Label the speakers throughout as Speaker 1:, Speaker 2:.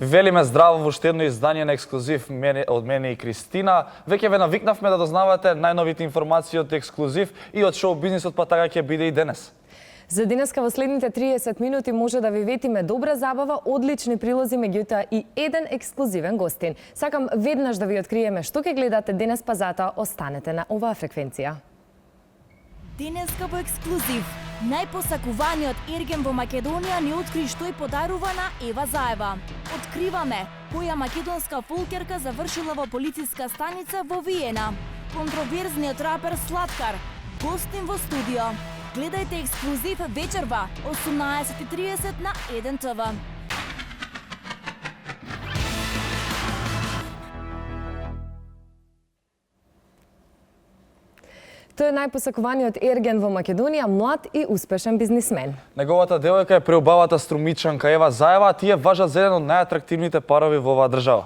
Speaker 1: Велиме здраво во уште едно издание на ексклузив од мене и Кристина. Веќе ве навикнавме да дознавате најновите информации од ексклузив и од шоу бизнисот, па така ќе биде и денес.
Speaker 2: За денеска во следните 30 минути може да ви ветиме добра забава, одлични прилози, меѓутоа и еден ексклузивен гостин. Сакам веднаш да ви откриеме што ќе гледате денес, па затоа останете на оваа фреквенција.
Speaker 3: Денеска во ексклузив. Најпосакуваниот ерген во Македонија ни откри што и подарува на Ева Заева. Откриваме која македонска фолкерка завршила во полициска станица во Виена. Контроверзниот рапер Слаткар, гостин во студио. Гледајте ексклузив вечерва 18:30 на 1 ТВ.
Speaker 2: Тој е најпосакуваниот ерген во Македонија, млад и успешен бизнисмен.
Speaker 1: Неговата девојка е преубавата струмичанка Ева Заева, а тие важат за еден од најатрактивните парови во оваа држава.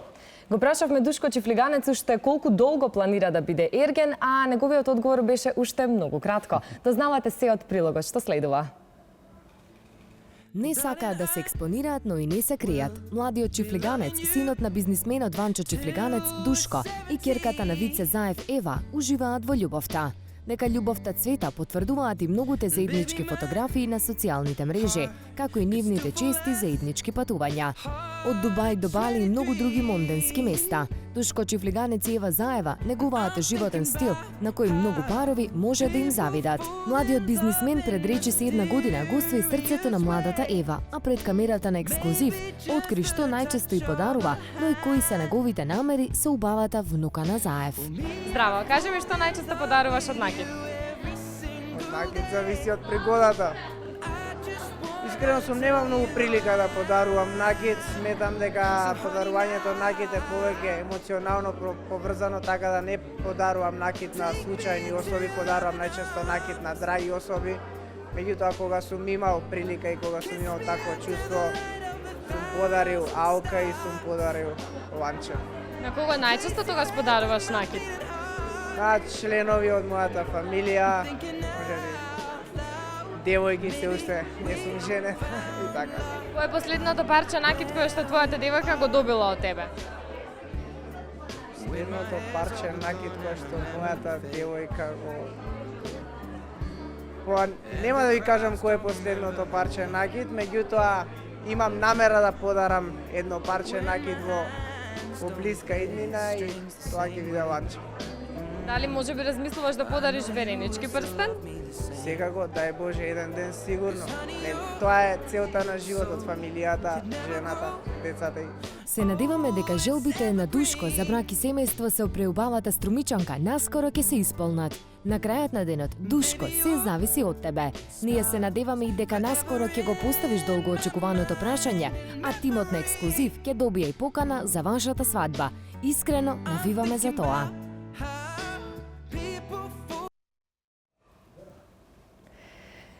Speaker 2: Го прашавме Душко Чифлиганец уште колку долго планира да биде ерген, а неговиот одговор беше уште многу кратко. Дознавате се од прилогот што следува.
Speaker 4: Не сакаат да се експонираат, но и не се кријат. Младиот чифлиганец, синот на бизнисменот Ванчо Чифлиганец, Душко, и ќерката на Вице Заев Ева уживаат во љубовта. Дека љубовта цвета потврдуваат и многуте заеднички фотографии на социјалните мрежи, како и нивните чести заеднички патувања. Од Дубај до Бали и многу други монденски места. Душко Чифлиганец и Ева Заева негуваат животен стил на кој многу парови може да им завидат. Младиот бизнисмен пред речиси една година го освои срцето на младата Ева, а пред камерата на ексклузив откри што најчесто и подарува, но и кои се неговите намери со убавата внука на Заев.
Speaker 5: Здраво, кажи ми што најчесто подаруваш од накид?
Speaker 6: Од накид зависи од пригодата. Искрено сум нема многу прилика да подарувам накид, сметам дека подарувањето накид е повеќе емоционално поврзано, така да не подарувам накид на случајни особи, подарувам најчесто накид на драги особи. Меѓутоа, кога сум имал прилика и кога сум имал такво чувство, сум подарил Алка и сум подарил Ланча.
Speaker 5: На кого најчесто тогаш подаруваш накид?
Speaker 6: На членови од мојата фамилија, може би девојки се уште не сум женет и така.
Speaker 5: Кој е последното парче накид кое што твојата девојка го добила од тебе?
Speaker 6: Последното парче накид кое што мојата девојка го... Нема да ви кажам кој е последното парче накид, меѓутоа имам намера да подарам едно парче накид во блиска иднина и тоа ќе биде Ланча.
Speaker 5: Дали може би размислуваш да подариш веренички прстен?
Speaker 6: Секако, дај Боже, еден ден сигурно. Тоа е целта на животот, фамилијата, жената, децата и...
Speaker 4: Се надеваме дека желбите на Душко за брак и семејство со преубавата струмичанка наскоро ќе се исполнат. На крајот на денот, Душко, се зависи од тебе. Ние се надеваме и дека наскоро ќе го поставиш долго очекуваното прашање, а тимот на ексклузив ќе добие и покана за вашата свадба. Искрено навиваме за тоа.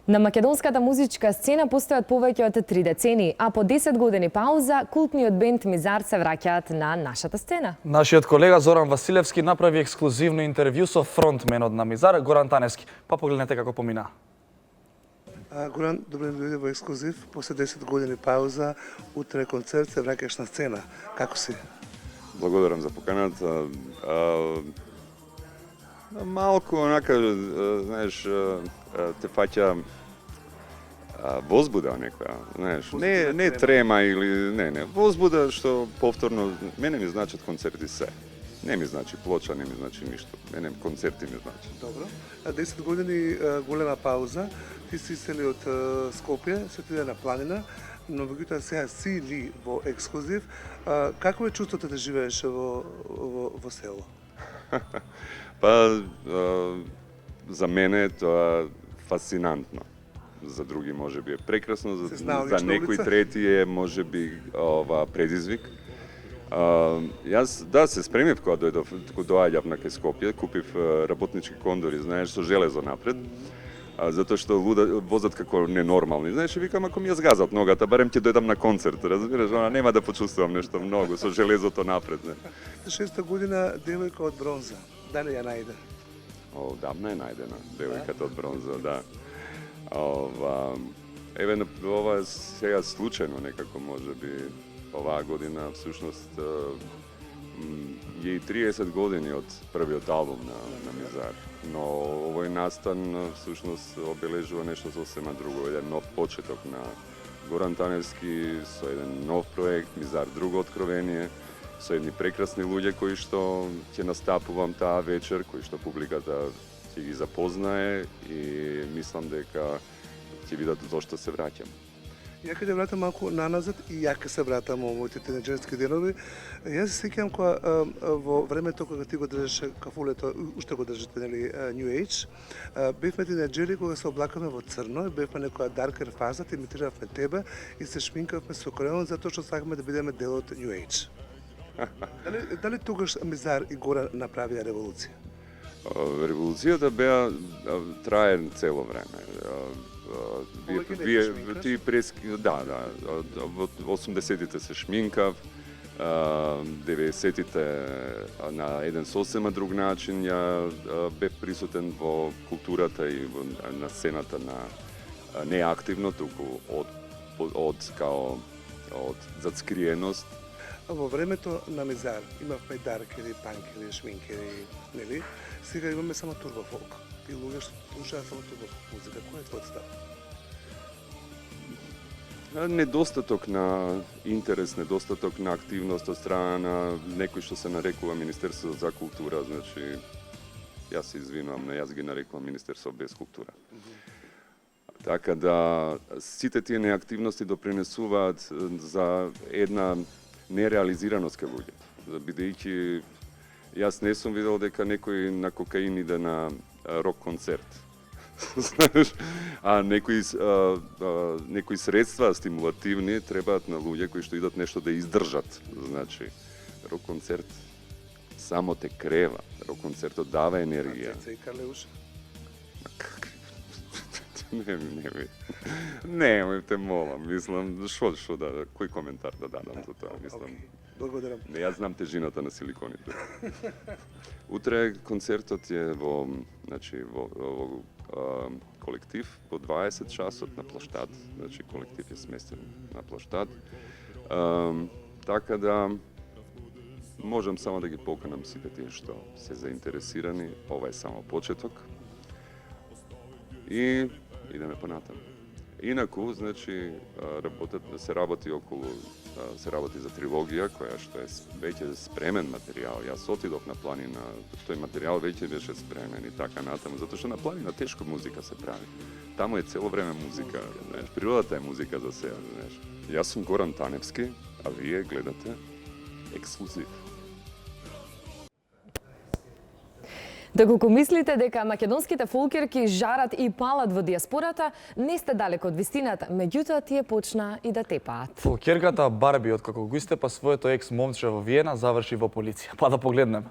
Speaker 2: На македонската музичка сцена постојат повеќе од 3 децении, а по 10 години пауза, култниот бенд Мизар се враќаат на нашата сцена.
Speaker 1: Нашиот колега Зоран Василевски направи ексклузивно интервју со фронтменот на Мизар, Горан Таневски. Па погледнете како помина.
Speaker 7: Горан, добре дојде во ексклузив. После 10 години пауза, утре концерт, се враќаш на сцена. Како си?
Speaker 8: Благодарам за поканата. Малку, онака, знаеш, те фаќа возбуда некоја, знаеш, не трема или не, возбуда што повторно мене ми значат концерти се. Не ми значи плоча, не ми значи ништо. Мене концерти ми значи.
Speaker 7: Добро. 10 години голема пауза. Ти си сели од Скопје, се отиде на планина, но меѓутоа сега си ли во ексклузив. Какво е чувството да живееш во село?
Speaker 8: Па, за мене тоа фасцинантно. За други може би е прекрасно, за некои трети е може би предизвик. Јас се спремив кога доаѓав на Скопје, купив работнички кондори, знаеш, со железо напред. Затоа што возат како ненормални. Знаеш, викам, ако ми ја згазат ногата, барем ќе дојдам на концерт, разбираш, нема да почувствувам нешто многу со железото напред. Не.
Speaker 7: 6-та година девојка од бронза. Дали ја најде?
Speaker 8: Давно е најдена девојката од бронза, да. Еве, ова сега случајно некако може би Оваа година всушност je i 30 години од првиот албум на Мизар. Но овој настан всушност обележува нешто сосема друго, еден нов почеток на Горан Таневски со еден нов проект, Мизар друго откровение, со едни прекрасни луѓе кои што ќе настапувам таа вечер, кои што публиката ќе ги запознае и мислам дека ќе видат зошто се враќам.
Speaker 7: Ја ќе да вратам малку наназад и ја ќе се вратам во моите тинеџерски денови. Јас се сеќавам кога во времето кога ти го држеше кафулето, уште го држите, нели, New Age, бевме тинеџери кога се облакаме во црно, бевме некоја даркер фаза, имитиравме тебе и се шминкавме со креон затоа што сакаме да бидеме дел од New Age. Дали тогаш Мизар и Гора направија револуција?
Speaker 8: Револуцијата беа трае цело време. Ти прески, да, во 80-тите се шминкав, 90-тите на еден сосема друг начин ја бев присутен во културата и на сцената на не активно, туку од зацкриеност.
Speaker 7: Во времето на Мизар имавме даркери, панкери, шминкери, нели? Сега имаме само турбофолк. И луѓе што слушаат само турбофолк музика. Кој е твојот став?
Speaker 8: Недостаток на интерес, недостаток на активност од страна на некој што се нарекува Министерство за култура, значи јас се извинувам, јас ги нарекувам Министерство без култура. Така да сите тие неактивности допринесуваат за една нереализираност кај луѓето. Бидејќи јас не сум видел дека некој на кокаин иде на рок концерт. Знаеш, а некои средства стимулативни требаат на луѓе кои што идат нешто да издржат. Значи, рок концерт само те крева, рок концертот дава енергија.
Speaker 7: Цеца и Карлеуш?
Speaker 8: Не, те молам, мислам, што да, кој коментар да дадам за тоа, мислам.
Speaker 7: Благодарам.
Speaker 8: Не, јас знам тежината на силиконите. Утре концертот е во колектив во 20 часот на плоштад, значи колектив е сместен на плоштад. Така да можам само да ги поканам сите тие што се заинтересирани, ова е само почеток. И идеме понатаму. Инаку, значи, се работи за трилогија, која што е веќе спремен материјал. Јас отидов на планина, тој материјал веќе беше спремен и така натаму, затоа што на планина тешко музика се прави. Таму е цело време музика, знаеш, природата е музика за сега, знаеш. Јас сум Горан Таневски, а вие гледате Ексклузив.
Speaker 2: Доколку мислите дека македонските фолкерки жарат и палат во диаспората, не сте далеко од вистината, меѓутоа тие почна и да тепаат.
Speaker 1: Фолкерката Барби, откако го истепа своето екс-момче во Виена, заврши во полиција. Па да погледнеме.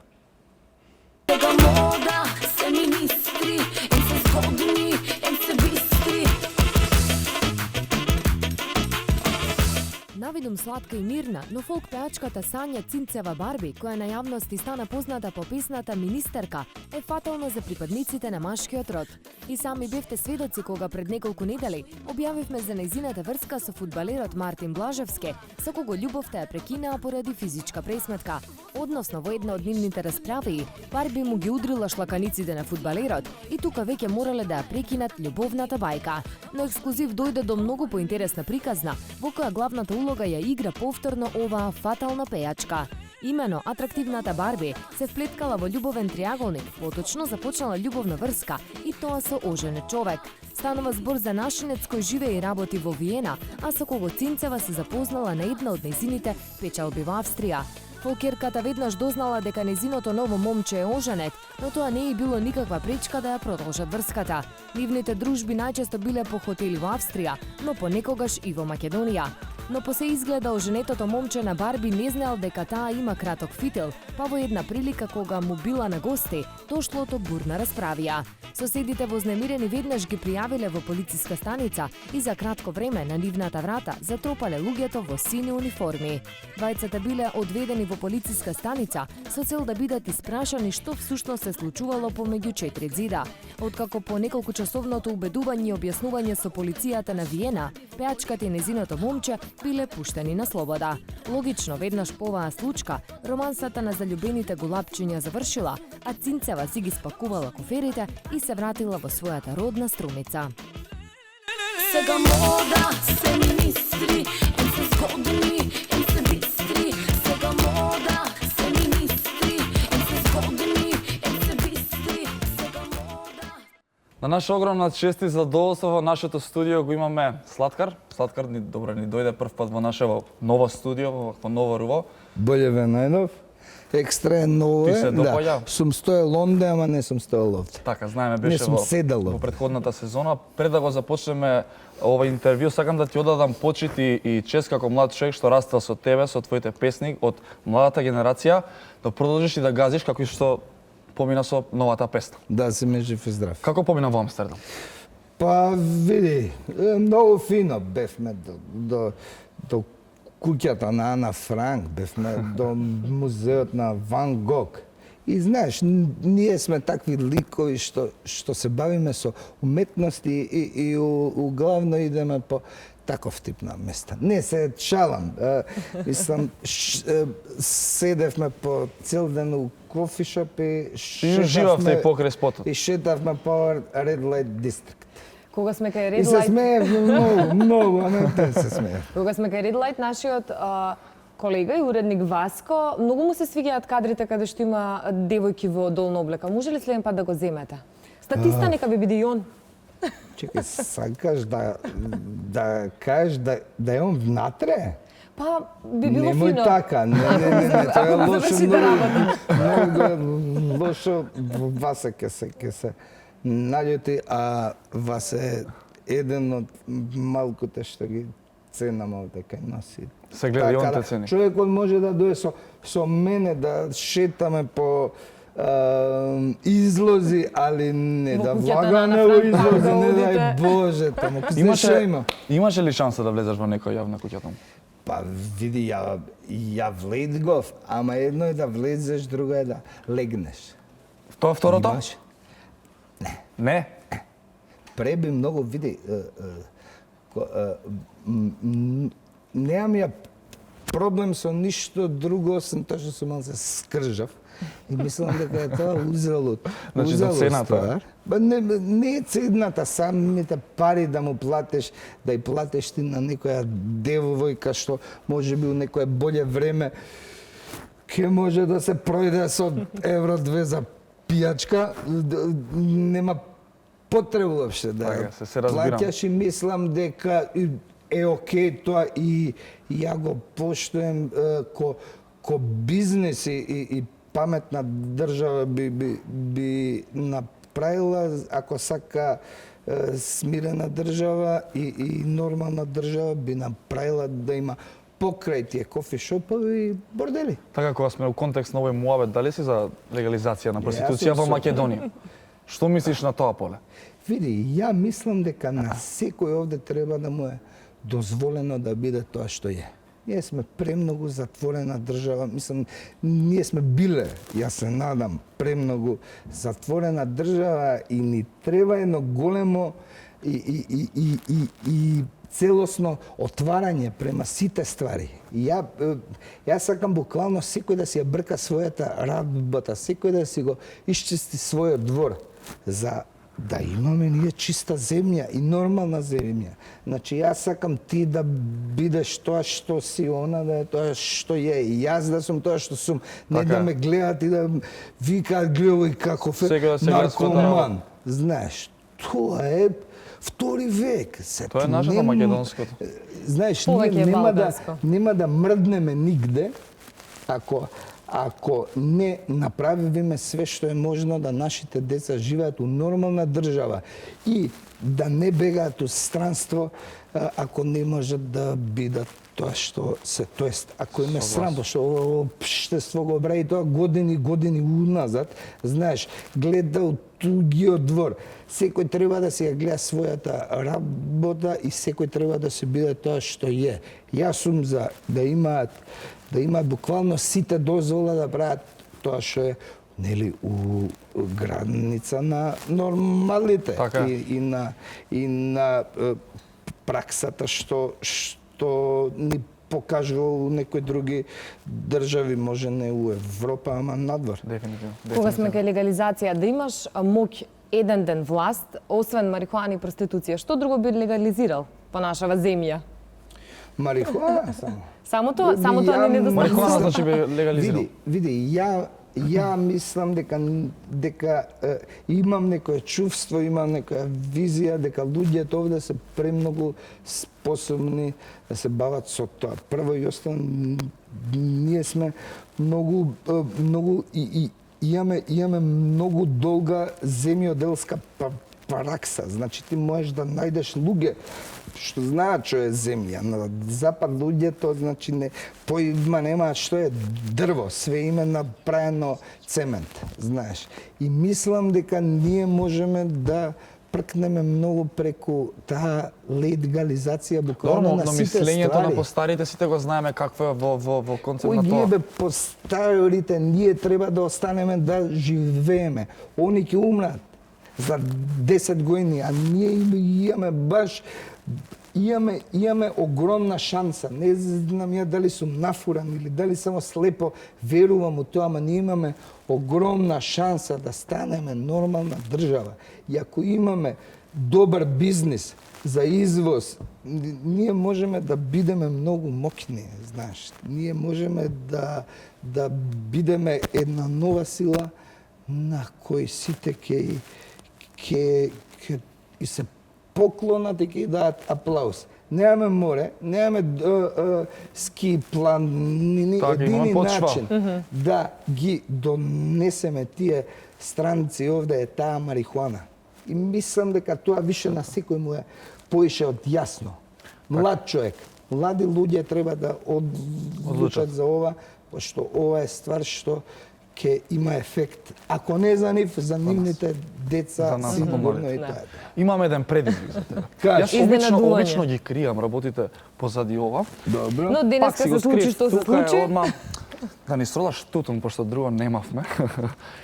Speaker 4: Навидум сладка и мирна, но фолк пеачката Сања Цинцева Барби, која на јавност стана позната по песната Министерка, е фатална за припадниците на машкиот род. И сами бевте сведоци кога пред неколку недели објавивме за нејзината врска со фудбалерот Мартин Блажевски, со кого љубовта ја прекинаа поради физичка пресметка. Односно, во една од нивните расправи, Барби му ги удрила шлаканиците на фудбалерот и тука веќе морале да ја прекинат љубовната бајка. Но Ексклузив дојде до многу поинтересна приказна, во која главната улога ја игра повторно оваа фатална пејачка. Имено, атрактивната Барби се вплеткала во љубовен триаголник, поточно започнала љубовна врска и тоа со оженет човек. Станува збор за нашинец кој живее и работи во Виена, а со кого Цинцева се запознала на една од нејзините печалби во Австрија. Фолкерката веднаш дознала дека нејзиното ново момче е оженет, но тоа не е било никаква пречка да ја продолжат врската. Нивните дружби најчесто биле по хотели во Австрија, но понекогаш и во Македонија. Но по се изгледа оженетото момче на Барби не знаел дека таа има краток фитил, па во една прилика кога му била на гости, дошло до бурна расправија. Соседите вознемирени веднаш ги пријавиле во полициска станица и за кратко време на нивната врата затропале луѓето во сини униформи. Двајцата биле одведени во полициска станица со цел да бидат испрашани што всушност се случувало помеѓу четири зида. Откако по неколку часовното убедување и објаснување со полицијата на Виена, пеачката и незиното момче биле пуштени на слобода. Логично, веднаш по оваа случка, романсата на заљубените голапчиња завршила, а Цинцева си ги спакувала коферите и се вратила во својата родна Струмица.
Speaker 9: Сега мода се министри, им се згодни, им се бистри. Сега мода се министри, им се згодни, им се бистри. Сега мода.
Speaker 1: На наша огромна чест и задоволство во нашето студио го имаме Слаткар. Слаткар ни дојде прв пат во нашето ново студио, во ново руво.
Speaker 10: Боле ве најдов. Екстра е ново.
Speaker 1: Ти се допаѓа?
Speaker 10: Сум стоел онде, ама не сум стоел овде.
Speaker 1: Така, знаеме,
Speaker 10: Не
Speaker 1: беше
Speaker 10: сум седел
Speaker 1: во
Speaker 10: овде.
Speaker 1: претходната сезона. Пред да го започнеме ова интервју, сакам да ти одадам почит и чест како млад човек што растел со тебе, со твоите песни од младата генерација, да продолжиш и да газиш како и што помина со новата песна.
Speaker 10: Да се ме жив и здрав.
Speaker 1: Како помина во Амстердам?
Speaker 10: Па види, многу фино бевме до куќата на Ана Франк, бевме до музеот на Ван Гог. И знаеш, ние сме такви ликови што се бавиме со уметности и углавно идеме по таков тип на места. Не се шалам. Мислам, седевме по цел ден у кофишоп и
Speaker 1: Живавте и покрај спотот.
Speaker 10: и шетавме по Red Light District.
Speaker 2: Кога сме кај
Speaker 10: И
Speaker 2: Red
Speaker 10: се
Speaker 2: Light,
Speaker 10: смеев многу, а не те се смеев.
Speaker 2: кога сме кај Red Light, нашиот колега и уредник Васко, многу му се свиѓаат кадрите каде што има девојки во долна облека. Може ли следен пат да го земете? Статиста нека би биде и он.
Speaker 10: Чекај, сакаш да кажеш да е он внатре?
Speaker 2: Па би било
Speaker 10: Немој
Speaker 2: фино.
Speaker 10: така, не, тоа е
Speaker 2: Ако
Speaker 10: лошо,
Speaker 2: завршите работа.
Speaker 10: многу лошо, Васа ќе се наљути, а Васа е еден од малкуте што ги ценам овде кај нас.
Speaker 1: Се гледа и он
Speaker 10: Така
Speaker 1: те
Speaker 10: да,
Speaker 1: цени.
Speaker 10: човекот може да дојде со мене да шетаме по излози, али не
Speaker 2: Во
Speaker 10: да
Speaker 2: куќата на
Speaker 10: влагаме
Speaker 2: Ана
Speaker 10: во
Speaker 2: Франк,
Speaker 10: излози,
Speaker 2: да
Speaker 10: не
Speaker 2: одите.
Speaker 10: дај Боже, таму. Знаеш што има?
Speaker 1: Имаше ли шанса да влезеш во некоја јавна куќа таму?
Speaker 10: Па види, ја влезгов, ама едно е да влезеш, друго е да легнеш.
Speaker 1: Тоа второто?
Speaker 10: Имаш?
Speaker 1: Не.
Speaker 10: Пре би многу, види, немам ја проблем со ништо друго, освен тоа што сум малце скржав. И мислам дека е тоа узелот.
Speaker 1: Значи, до цената.
Speaker 10: ствар. Ба не е цената, самите пари да му платиш, да ја платиш ти на некоја девојка што може би у некое боле време ќе може да се пројде со евро 2 за пијачка, нема потреба уопште да
Speaker 1: Така, се разбирам.
Speaker 10: плаќаш и мислам дека е окей тоа и ја го поштуем ко бизнес и паметна држава би направила, ако сака смирена држава и нормална држава би направила да има покрај тие кофишопови и бордели.
Speaker 1: Така, кога сме у контекст на овој муабет, дали си за легализација на проституција
Speaker 10: Јас
Speaker 1: во
Speaker 10: сум
Speaker 1: Македонија? Што мислиш на тоа поле?
Speaker 10: Види, ја мислам дека на секој овде треба да му е дозволено да биде тоа што е. Ние сме премногу затворена држава, мислам, ние сме биле, јас се надам, премногу затворена држава и ни треба едно големо и целосно отварање према сите ствари. Јас сакам буквално секој да си ја брка својата работа, секој да си го исчисти својот двор за да имаме ние чиста земја и нормална земја. Значи, јас сакам ти да бидеш тоа што си, она да е тоа што е. И јас да сум тоа што сум. Не
Speaker 1: Така.
Speaker 10: да ме гледат и да викаат гледај каков е
Speaker 1: Сега се гледа својата работа.
Speaker 10: наркоман. Знаеш, тоа е втори век.
Speaker 1: Тоа е нашето македонското.
Speaker 10: Знаеш,
Speaker 2: Повеќе
Speaker 10: ние
Speaker 2: е
Speaker 10: нема
Speaker 2: балканско.
Speaker 10: да мрднеме нигде ако не направиме све што е можно да нашите деца живеат у нормална држава и да не бегаат у странство ако не можат да бидат тоа што се, тоест ако им е срам, што општество го прави тоа години уназад, знаеш, гледа у тугиот двор. Секој треба да си ја гледа својата работа и секој треба да се биде тоа што е. Јас сум за да имаат буквално сите дозвола да прават тоа што е нели у граница на нормалите
Speaker 1: Така.
Speaker 10: и на праксата што што ни покажува у некои други држави, може не у Европа, ама надвор.
Speaker 1: Дефинитивно.
Speaker 2: Кога сме кај легализација, да имаш моќ еден ден власт, освен марихуана и проституција, што друго би легализирал по нашава земја?
Speaker 10: Марихуана само.
Speaker 2: Само тоа не недостатъчно.
Speaker 1: Марихуана значи би легализирал.
Speaker 10: Види, ја мислам дека имам некое чувство, имам некоја визија дека луѓето овде се премногу способни да се бават со тоа. Прво и основно, ние сме многу и имаме многу долга земјоделска пракса. Значи ти можеш да најдеш луѓе што знаат што е земја. На запад луѓето, значи, поима нема што е дрво, све име направено цемент, знаеш. И мислам дека ние можеме да пркнеме многу преку таа легализација буквално на сите ствари.
Speaker 1: Но мислењето на постарите сите го знаеме какво е во концепт на тоа.
Speaker 10: Ние бе постарите, ние треба да останеме да живееме. Они ќе умрат за 10 години, а ние имаме огромна шанса. Не знам ја дали сум нафуран или дали само слепо верувам у тоа, ама ние имаме огромна шанса да станеме нормална држава. И ако имаме добар бизнис за извоз, ние можеме да бидеме многу моќни, знаеш. Ние можеме да бидеме една нова сила на кој сите ќе и се поклонат и ќе дадат аплауз. Немаме море, немаме ски планини, едини начин да ги донесеме тие странци овде е таа марихуана. И мислам дека тоа више на секој му е поише од јасно. Млад човек, млади луѓе треба да одлучат за ова, пошто ова е ствар што ќе има ефект. Ако не за нив, за нивните деца, сигурно и тоа.
Speaker 1: Имам еден предизвик за тебе. Јас обично ги кријам работите позади ова.
Speaker 10: Добро.
Speaker 2: Но денеска се случи што се случи.
Speaker 1: Да ни сролаш тутун, пошто друго немавме.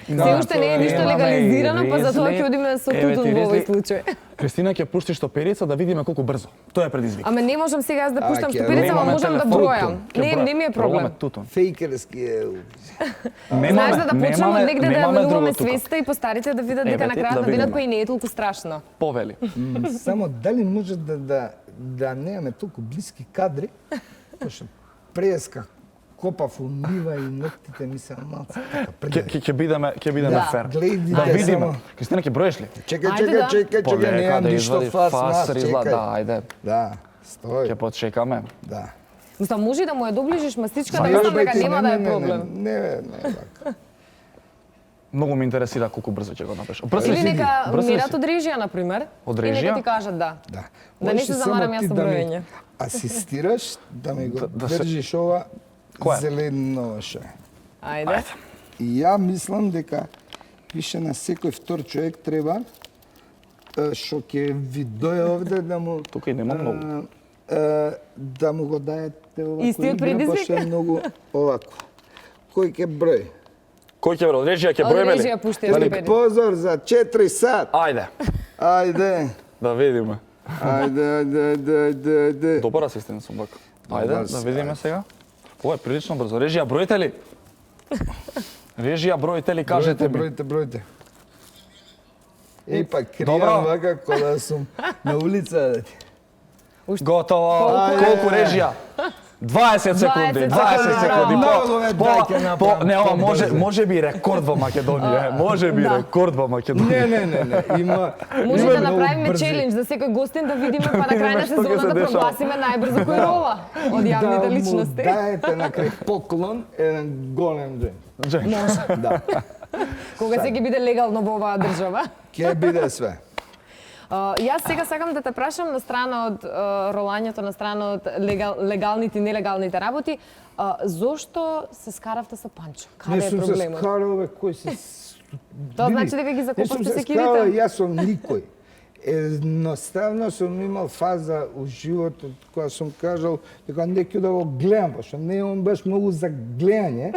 Speaker 2: Се уште не е ништо легализирано, па затоа ќе одиме со тутун во овој случај.
Speaker 1: Кристина ќе пушти штоперица да видиме колку брзо. Тоа е предизвик.
Speaker 2: Ама не можам сега аз да пуштам штоперица, ама можам да бројам. Не ми е проблем.
Speaker 10: Фейкерски е.
Speaker 2: Знаеш да почнеме негде да менуваме свеста и постарите да видат дека на крајот на денот па и не е толку страшно.
Speaker 1: Повели.
Speaker 10: Само дали може да немаме толку блиски кадри, пошто преска копав умива и ноктите ми се малце така пред.
Speaker 1: Ќе бидеме фер.
Speaker 10: Да
Speaker 1: видиме. Кристина, ќе броеш ли?
Speaker 10: Чекај, немам ништо фас,
Speaker 1: чекај. Да, ајде.
Speaker 10: Да, стој.
Speaker 1: Ќе почекаме.
Speaker 10: Да.
Speaker 2: Мисля, може да му ја доближиш мастичката, мислам дека нема да е проблем.
Speaker 10: Не, така.
Speaker 1: Многу ме интересира колку брзо ќе го напишеш.
Speaker 2: Или нека мерат од режија, например.
Speaker 1: Од режија?
Speaker 2: И нека ти кажат да.
Speaker 10: Да.
Speaker 2: Да не се замарам јас со броење.
Speaker 10: Асистираш да ми го држиш ова зелено ше.
Speaker 2: Ајде.
Speaker 10: И ја мислам дека више на секој втор човек треба што ќе ви дојде овде да му
Speaker 1: тука и нема многу.
Speaker 10: Да му го даете овако.
Speaker 2: Истиот предизвик?
Speaker 10: Пошто е многу овако. Кој ќе брои?
Speaker 1: Кој ќе брои? Режија ќе броиме ли?
Speaker 2: Режија пушти.
Speaker 10: Позор за 4 сат.
Speaker 1: Ајде. Да видиме.
Speaker 10: Ајде.
Speaker 1: Добар асистент сум вака. Ајде, да видиме сега. Ова е прилично брзо. Режија, броите ли? Режија, броите ли, кажете ми.
Speaker 10: Броите. Па кријам вака кога сум на улица.
Speaker 1: Готово. Колку режија? 20 секунди. 20 секунди. Не, ова може би рекорд во Македонија. Може би рекорд во Македонија.
Speaker 10: Не. Има.
Speaker 2: Може да направиме челендж за секој гостин да видиме па на крај на сезона да прогласиме најбрзо кој рова од јавните личности.
Speaker 10: Да му даете на крај поклон еден голем джен.
Speaker 2: Може.
Speaker 10: Да.
Speaker 2: Кога се ќе биде легално во оваа држава?
Speaker 10: Ќе биде све.
Speaker 2: Јас сега сакам да те прашам на страна од ролањето, на страна од легалните и нелегалните работи, зошто се скаравте со Панчо? Каде е проблемот?
Speaker 10: Не сум се скарал, кој се...
Speaker 2: Тоа значи дека ги закопавте секирите?
Speaker 10: Не сум се скарал, јас сум никој. Едноставно сум имал фаза у животот која сум кажал дека не ќе да го гледам, пошто не имам баш многу за гледање.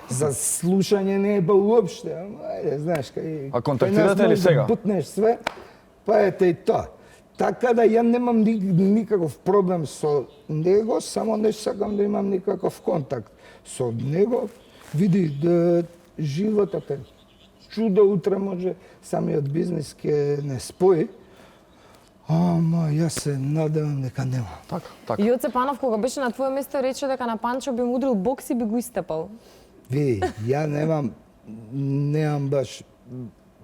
Speaker 10: За слушање не е ба уопште. Ајде, знаеш, кај...
Speaker 1: А контактирате ли сега?
Speaker 10: Бутнеш све, па ете и тоа. Така да ја немам никаков проблем со него, само не сакам да имам никаков контакт со него. Види, да животот е чудо, утре може самиот бизнис ке не спои. Ама јас се надевам дека нема.
Speaker 1: Така.
Speaker 2: Јоце Панов, кога беше на твое место, рече дека на Панчо би му удрил бокс и би го истепал.
Speaker 10: Ви, ја немам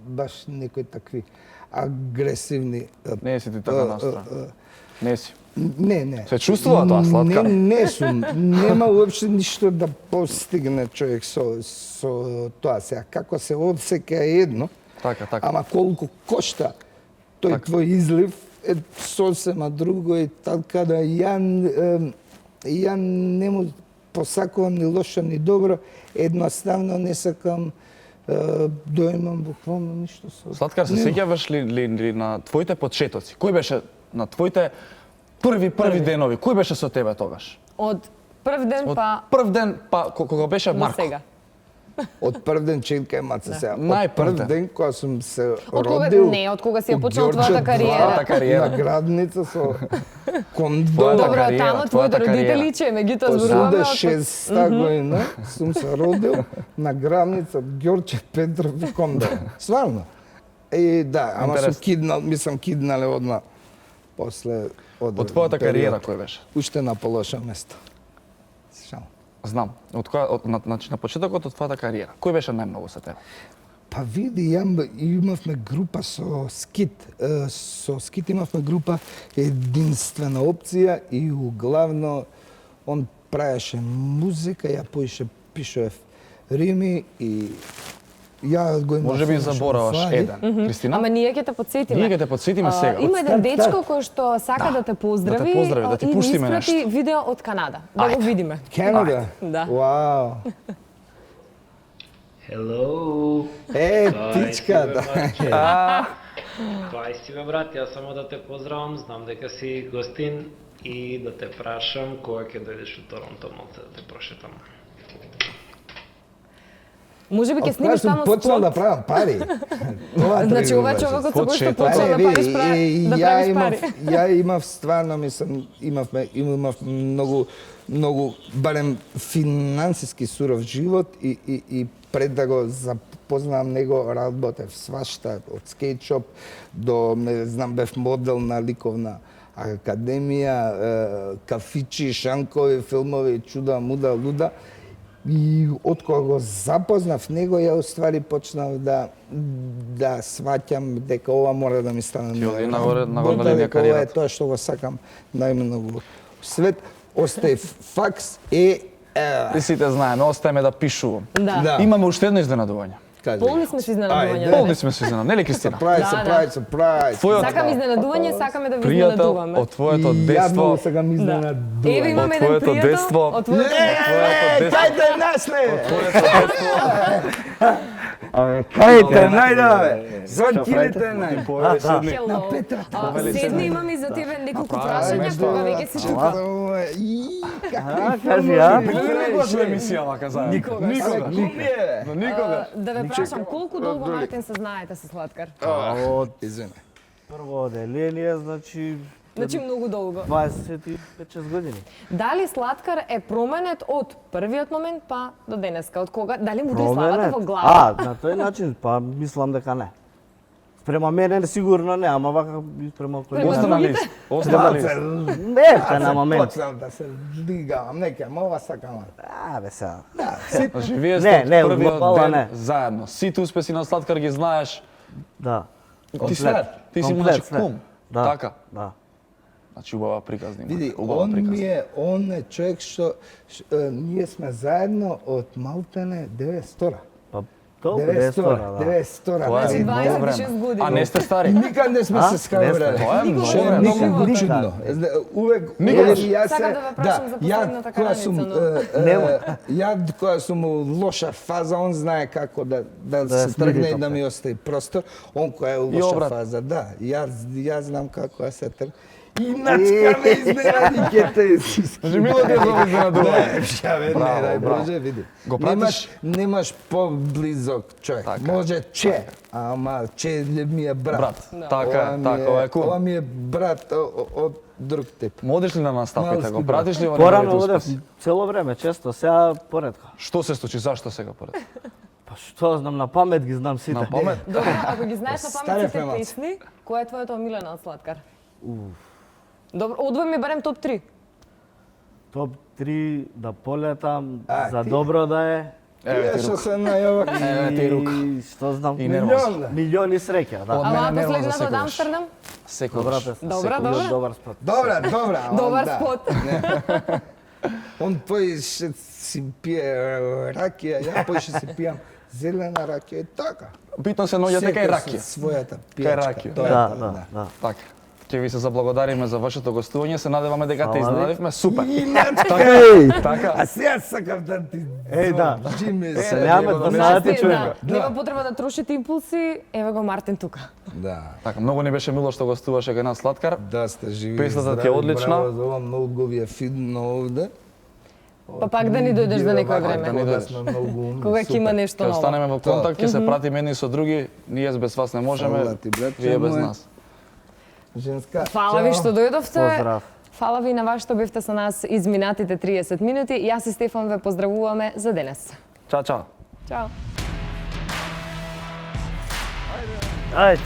Speaker 10: баш некои такви агресивни.
Speaker 1: Не си ти така настроен. Не си.
Speaker 10: Не.
Speaker 1: Се чувствува тоа, Слатка?
Speaker 10: Не сум. Нема уопште ништо да постигне човек со тоа. Сега, како се одсека е едно,
Speaker 1: Така.
Speaker 10: ама колку кошта тој твој излив е сосема друго и така да ја не му посакувам ни лошо ни добро, едноставно не сакам да имам буквално ништо со...
Speaker 1: Слаткар, се сеќаваш ли на твоите почетоци? Кој беше на твоите први денови? Кој беше со тебе тогаш?
Speaker 2: Од прв ден па
Speaker 1: Прв ден, па кога беше
Speaker 2: до
Speaker 1: Марко?
Speaker 2: сега.
Speaker 10: Од прв ден ченка е маца сега. Од
Speaker 1: Најпрв
Speaker 10: прв ден кога сум се
Speaker 2: Од кога
Speaker 10: родил...
Speaker 2: не, од кога си ја
Speaker 10: у
Speaker 2: почнал
Speaker 10: Ѓорче
Speaker 2: твојата кариера.
Speaker 1: кариера.
Speaker 10: На градница со кондом.
Speaker 1: Твојата
Speaker 2: Добро,
Speaker 1: кариера,
Speaker 2: тамо
Speaker 1: твојата
Speaker 2: твоите
Speaker 1: кариера.
Speaker 2: родители че меѓутоа зборуваме од
Speaker 10: 86-та година сум се родил на градница Ѓорче Петров и кондом. Стварно. И да, ама сум
Speaker 1: Интересно.
Speaker 10: мислам киднале одма после
Speaker 1: Од твојата кариера кој беше?
Speaker 10: Уште на полоша место. Шал.
Speaker 1: Знам. Значи на почетокот од твојата кариера. Кој беше најмногу со тебе?
Speaker 10: Па види, имавме група со Скит. Со Скит имавме група единствена опција и углавно он правеше музика, ја пишував рими и ја го имав.
Speaker 1: Може би забораваш еден. Кристина?
Speaker 2: Ама ние ќе те подсетиме.
Speaker 1: Ние ќе те подсетиме сега.
Speaker 2: Има еден дечко кој што сака да те поздрави,
Speaker 1: да ти
Speaker 2: и
Speaker 1: пуштиме
Speaker 2: испрати
Speaker 1: нешто.
Speaker 2: видео од Канада. Да го видиме.
Speaker 10: Канада?
Speaker 2: Да.
Speaker 10: Вау.
Speaker 11: Hello!
Speaker 10: Тичка, да.
Speaker 11: Кај си бе брат, јас само да те поздравам, знам дека си гостин и да те прашам кога ќе дојдеш у Торонто малце да те прошетам.
Speaker 2: Може би ќе
Speaker 10: Од кога
Speaker 2: снимиш
Speaker 10: сум
Speaker 2: само
Speaker 10: почнал да
Speaker 2: спот.
Speaker 10: правам пари. Тоа
Speaker 2: Значи
Speaker 10: треба
Speaker 2: ова
Speaker 10: да
Speaker 2: човекот со кој што
Speaker 1: Почеток.
Speaker 2: почнал да правиш да правиш пари.
Speaker 10: Ја имав стварно, имав многу барем финансиски суров живот и пред да го запознавам него работев свашта од скејтшоп до не знам бев модел на ликовна академија, кафичи, шанкови, филмови, чуда, муда, луда. И од кога го запознав него, ја уствари почнав да сваќам дека ова мора да ми стане.
Speaker 1: Ти оди нагоре на линија
Speaker 10: дека ова е
Speaker 1: кариерата.
Speaker 10: тоа што го сакам најмногу. Свет остај факс
Speaker 1: И сите знаеме, остаеме да пишувам.
Speaker 2: Да.
Speaker 1: Имаме уште едно изненадување.
Speaker 2: Полни сме со изненадувања.
Speaker 1: Полни сме се изненадување, нели Кристина?
Speaker 10: Surprise.
Speaker 2: Сакам изненадување, сакаме да ви
Speaker 1: Пријател
Speaker 2: изненадуваме.
Speaker 1: од твоето
Speaker 10: Ја
Speaker 1: детство.
Speaker 10: многу сакам изненадување.
Speaker 2: Еве имаме
Speaker 1: Од
Speaker 2: еден
Speaker 1: твоето
Speaker 2: пријател
Speaker 1: детство.
Speaker 2: од твоето
Speaker 10: Кајте насле! Кајте најдаве! Зоркилите нај!
Speaker 2: Hello. Седни имаме и за тебе неколку прашања кога веќе си тука.
Speaker 10: Кажи,
Speaker 1: Никогаш во емисија вака заедно. Никогаш.
Speaker 2: Да ве прашам, колку долго Мартин се знаете со Слаткар?
Speaker 10: Извини.
Speaker 12: Прво оделение, значи
Speaker 2: Значи многу долго.
Speaker 12: 25-6 години.
Speaker 2: Дали Слаткар е променет од првиот момент па до денеска? Од кога? Дали му дојде славата во глава?
Speaker 12: На тој начин, па мислам дека не. Спрема мене сигурно не, ама вака спрема кој
Speaker 1: Останали.
Speaker 12: Не, па на мене.
Speaker 10: Почнав да се ждигавам, нека, ова сакам.
Speaker 12: Бе сега.
Speaker 1: Значи вие
Speaker 12: Не,
Speaker 1: сте
Speaker 12: не,
Speaker 1: од првиот
Speaker 12: глобала
Speaker 1: ден
Speaker 12: не.
Speaker 1: заедно. Сите успеси на Слаткар ги знаеш.
Speaker 12: Да.
Speaker 1: Ти си му значи кум.
Speaker 12: Да.
Speaker 1: Така.
Speaker 12: Да.
Speaker 1: Значи убава приказна има.
Speaker 10: Види,
Speaker 1: Убава приказна.
Speaker 10: он е човек што ние сме заедно од малтене 900-ра.
Speaker 12: Па толку 900, да.
Speaker 10: 900-ра.
Speaker 1: Тоа е
Speaker 2: Значи
Speaker 1: многу
Speaker 2: 26
Speaker 1: време.
Speaker 2: години.
Speaker 1: А не сте стари?
Speaker 10: Никад не сме се скаврали.
Speaker 1: Тоа е многу
Speaker 10: Што е
Speaker 1: време.
Speaker 10: многу
Speaker 12: Никад.
Speaker 10: чудно. Увек
Speaker 1: Никогаш.
Speaker 10: јас
Speaker 2: Сакам да ве прашам за последната граница,
Speaker 10: ја кога сум у лоша фаза, он знае како да
Speaker 12: Да
Speaker 10: се
Speaker 12: смири
Speaker 10: тргне и
Speaker 12: топка.
Speaker 10: да ми остави простор. Он која е у
Speaker 1: И
Speaker 10: лоша
Speaker 1: обратно.
Speaker 10: фаза, да. Јас знам како да се тргне. Иначка ме изненади ке те си.
Speaker 1: Значи мило ти е за изненадување. Браво,
Speaker 10: Не,
Speaker 1: браво.
Speaker 10: Боже, види.
Speaker 1: Го пратиш?
Speaker 10: Немаш поблизок човек.
Speaker 1: Така.
Speaker 10: Може че, ама че ми е брат.
Speaker 1: Брат. Така е, така, ова е кул.
Speaker 10: Ова ми е брат од друг тип.
Speaker 1: Модиш ли на настапите?
Speaker 10: Малски
Speaker 1: Го
Speaker 10: брат.
Speaker 1: пратиш ли во
Speaker 12: Порано
Speaker 1: неговите
Speaker 12: одев
Speaker 1: успеси?
Speaker 12: цело време, често, сега поредко.
Speaker 1: Што се случи? Зашто сега поред?
Speaker 12: Па што знам, на памет ги знам сите.
Speaker 1: На памет?
Speaker 2: Добро, ако ги знаеш на памет
Speaker 10: Старев
Speaker 2: сите
Speaker 10: немац.
Speaker 2: песни, која е твојата омилена од Сладкар? Добро, одвој ми барем топ 3.
Speaker 12: Топ 3 да полетам,
Speaker 10: А,
Speaker 12: за
Speaker 10: ти?
Speaker 12: добро да е.
Speaker 1: Еве ти
Speaker 10: Што
Speaker 1: рук.
Speaker 10: се најава?
Speaker 1: Еве ти рук.
Speaker 12: И што знам,
Speaker 1: И нервоз.
Speaker 12: милиони среќа, да.
Speaker 1: Од мене
Speaker 2: Ама
Speaker 1: нервоз за
Speaker 2: последната од
Speaker 1: секогаш.
Speaker 2: Амстердам?
Speaker 12: Добра
Speaker 1: Секогаш.
Speaker 12: песна.
Speaker 2: Добра,
Speaker 12: секогаш
Speaker 2: добра.
Speaker 12: Добар спот.
Speaker 10: Добра, добра.
Speaker 2: Добар
Speaker 10: да.
Speaker 2: спот.
Speaker 10: Он пој ще си пие ракија, ја пој ще си пијам зелена ракија и така.
Speaker 1: Битно се наоѓате кај
Speaker 10: Секој
Speaker 1: ракија.
Speaker 10: со својата
Speaker 1: Кај
Speaker 10: пијачка.
Speaker 1: ракија.
Speaker 10: Тоа е
Speaker 12: Да,
Speaker 10: тоа,
Speaker 12: да, да.
Speaker 1: Така. Ќе ви се заблагодариме за вашето гостување, се надеваме дека те
Speaker 12: Фала ви.
Speaker 1: изненадивме. Супер.
Speaker 10: Иначка,
Speaker 12: Еј!
Speaker 1: Така.
Speaker 10: а сега сакам да ти
Speaker 12: да.
Speaker 10: Джиме
Speaker 12: Се немаме
Speaker 1: Диего,
Speaker 12: да
Speaker 1: да
Speaker 12: знаете
Speaker 2: Знаете,
Speaker 12: човека.
Speaker 2: Нема потреба да трошите импулси, еве го Мартин тука.
Speaker 10: Да.
Speaker 1: Така, многу ни беше мило што гостуваше кај нас Сладкар.
Speaker 10: Да сте живи.
Speaker 1: Песната
Speaker 10: здрави,
Speaker 1: ти е одлична.
Speaker 10: Браво за ова, многу ви е фидно овде.
Speaker 2: Па пак да ни дојдеш за некое
Speaker 1: да ни
Speaker 2: време.
Speaker 1: дојдеш.
Speaker 2: Кога ќе има нешто
Speaker 1: Ќе
Speaker 2: ново.
Speaker 1: останеме во контакт, ќе се пратиме едни со други. Ние без вас не можеме,
Speaker 10: Фала ти, братче
Speaker 1: вие без
Speaker 10: мој.
Speaker 1: нас.
Speaker 10: Женска.
Speaker 2: Фала ви што дојдовте.
Speaker 12: Поздрав.
Speaker 2: Фала ви на вас што бевте со нас изминатите 30 минути. Јас и Стефан ве поздравуваме за денес.
Speaker 1: Чао, чао.
Speaker 2: Чао.
Speaker 12: Ајде.